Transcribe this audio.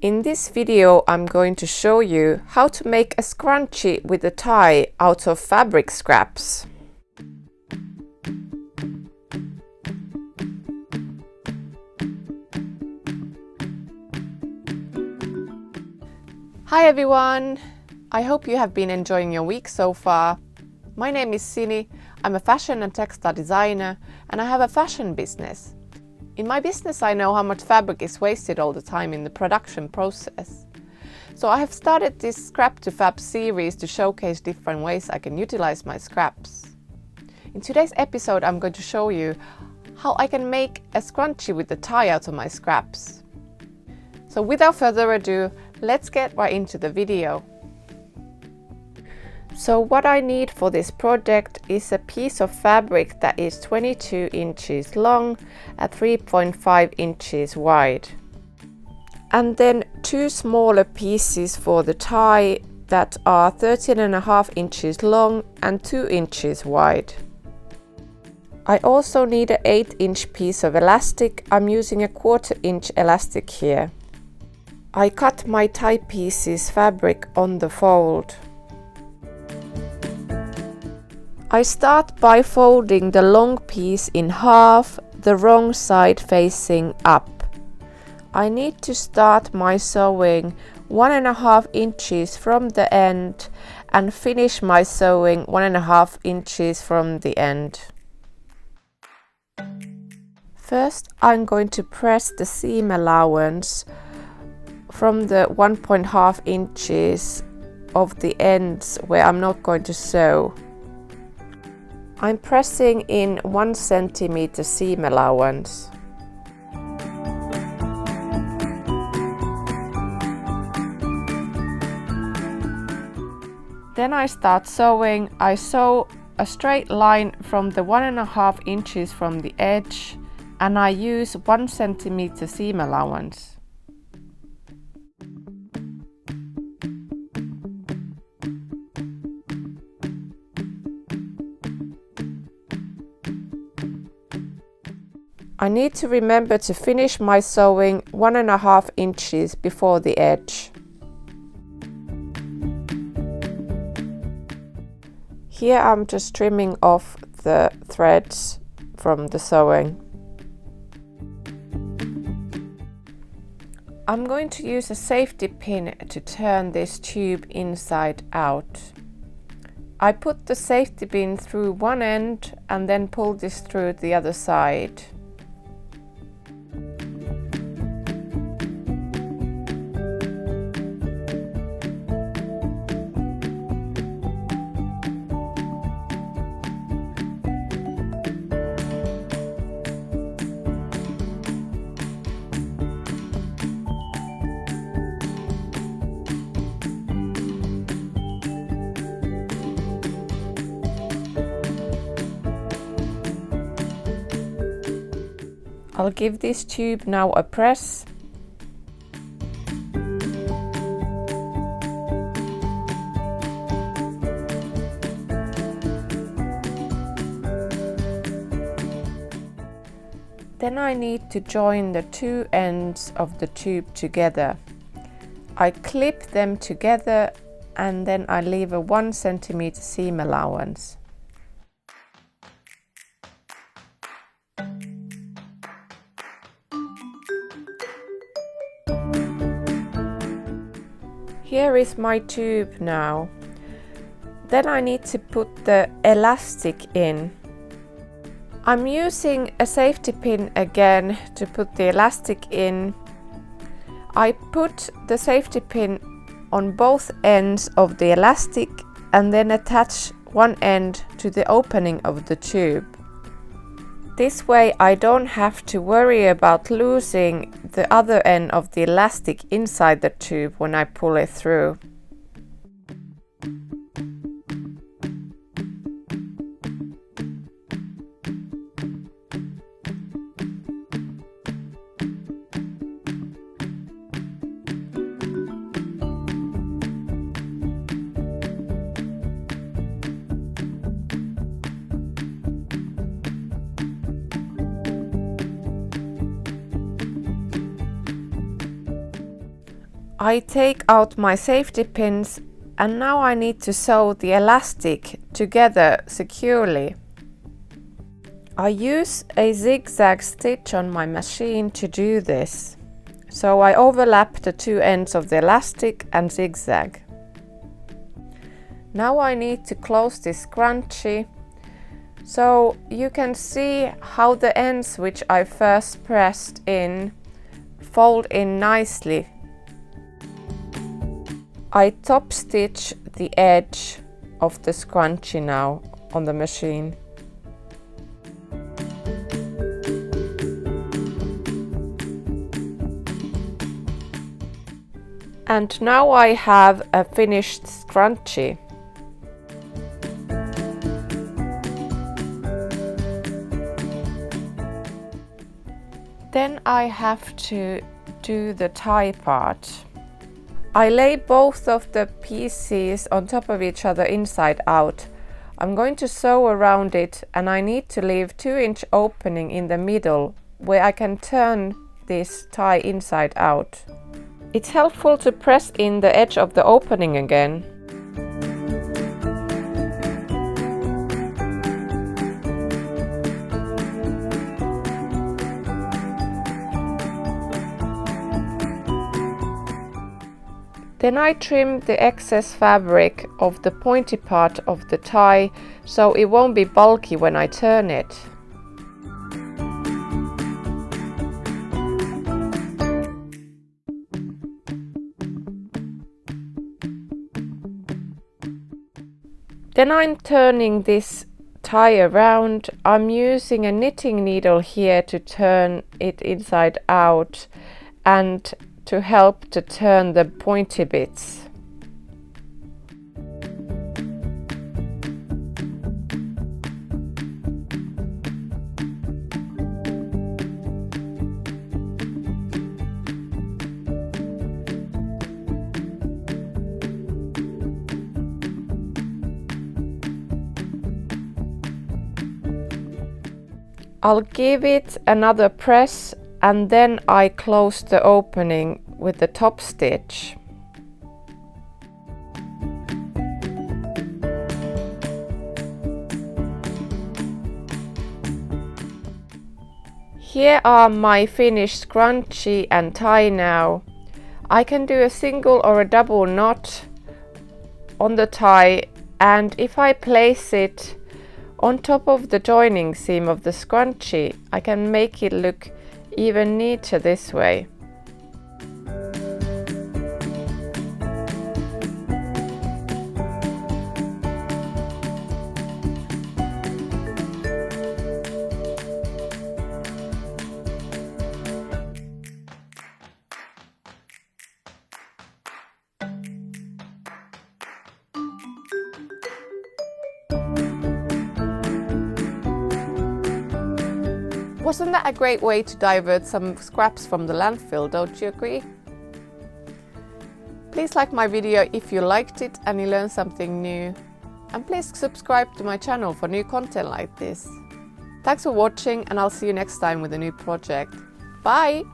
In this video, I'm going to show you how to make a scrunchie with a tie out of fabric scraps. Hi everyone! I hope you have been enjoying your week so far. My name is Sini, I'm a fashion and textile designer and I have a fashion business. In my business I know how much fabric is wasted all the time in the production process. So I have started this Scrap to Fab series to showcase different ways I can utilize my scraps. In today's episode I'm going to show you how I can make a scrunchie with the tie out of my scraps. So without further ado, let's get right into the video. So what I need for this project is a piece of fabric that is 22 inches long and 3.5 inches wide. And then two smaller pieces for the tie that are 13.5 inches long and 2 inches wide. I also need an 8-inch piece of elastic. I'm using a 1/4 inch elastic here. I cut my tie pieces fabric on the fold. I start by folding the long piece in half, the wrong side facing up. I need to start my sewing 1.5 inches from the end and finish my sewing 1.5 inches from the end. First, I'm going to press the seam allowance from the 1.5 inches of the ends where I'm not going to sew. I'm pressing in 1 centimeter seam allowance. Then I start sewing. I sew a straight line from the 1.5 inches from the edge and I use 1 centimeter seam allowance. I need to remember to finish my sewing 1.5 inches before the edge. Here I'm just trimming off the threads from the sewing. I'm going to use a safety pin to turn this tube inside out. I put the safety pin through one end and then pull this through the other side. I'll give this tube now a press. Then I need to join the two ends of the tube together. I clip them together and then I leave a 1 centimeter seam allowance. Here is my tube now. Then I need to put the elastic in. I'm using a safety pin again to put the elastic in. I put the safety pin on both ends of the elastic and then attach one end to the opening of the tube. This way I don't have to worry about losing the other end of the elastic inside the tube when I pull it through. I take out my safety pins and now I need to sew the elastic together securely. I use a zigzag stitch on my machine to do this. So I overlap the two ends of the elastic and zigzag. Now I need to close this scrunchie. So you can see how the ends which I first pressed in fold in nicely. I top stitch the edge of the scrunchie now on the machine. And now I have a finished scrunchie. Then I have to do the tie part. I lay both of the pieces on top of each other inside out. I'm going to sew around it and I need to leave 2-inch opening in the middle where I can turn this tie inside out. It's helpful to press in the edge of the opening again. Then I trim the excess fabric of the pointy part of the tie so it won't be bulky when I turn it. Then I'm turning this tie around. I'm using a knitting needle here to turn it inside out and to help to turn the pointy bits. I'll give it another press and then I close the opening with the top stitch. Here are my finished scrunchie and tie now. I can do a single or a double knot on the tie, and if I place it on top of the joining seam of the scrunchie, I can make it look even neater this way. Wasn't that a great way to divert some scraps from the landfill, don't you agree? Please like my video if you liked it and you learned something new. And please subscribe to my channel for new content like this. Thanks for watching and I'll see you next time with a new project. Bye!